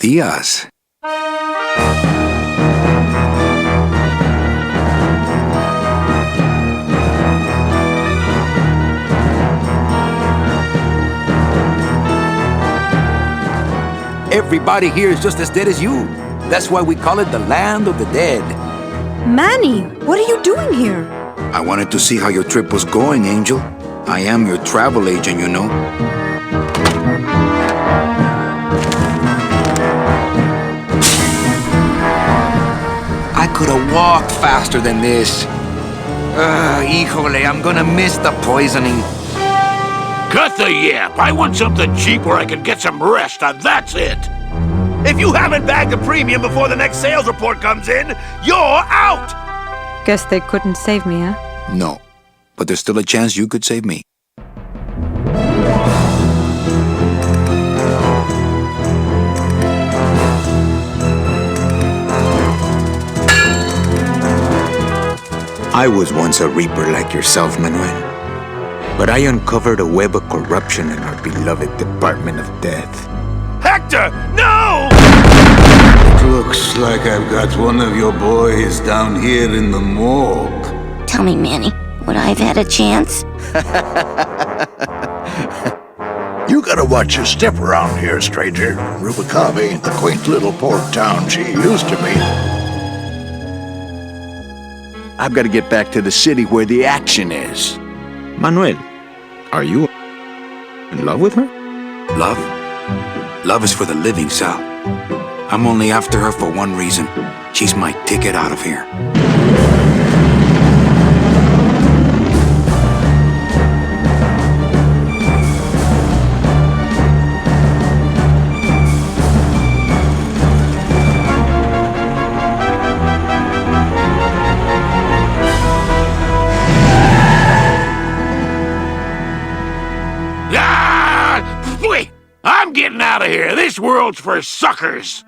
días. Everybody here is just as dead as you. That's why we call it the land of the dead. Manny, what are you doing here? I wanted to see how your trip was going, Angel. I am your travel agent, you know. I could have walked faster than this. Híjole, I'm gonna miss the poisoning. Cut the yap! I want something cheap where I can get some rest, and that's it! If you haven't bagged a premium before the next sales report comes in, you're out! Guess they couldn't save me, huh? No, but there's still a chance you could save me. I was once a reaper like yourself, Manuel. But I uncovered a web of corruption in our beloved Department of Death. Hector, no! It looks like I've got one of your boys down here in the morgue. Tell me, Manny, would I have had a chance? You gotta watch your step around here, stranger. Rubicava ain't the quaint little port town she used to be. I've got to get back to the city where the action is. Manuel, are you in love with her? Love? Love is for the living, Sal. I'm only after her for one reason. She's my ticket out of here. I'm getting out of here. This world's for suckers.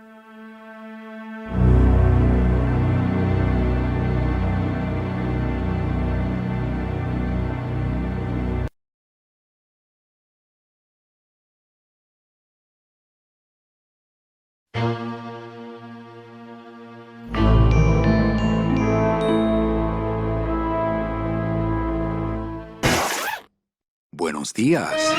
Buenos días.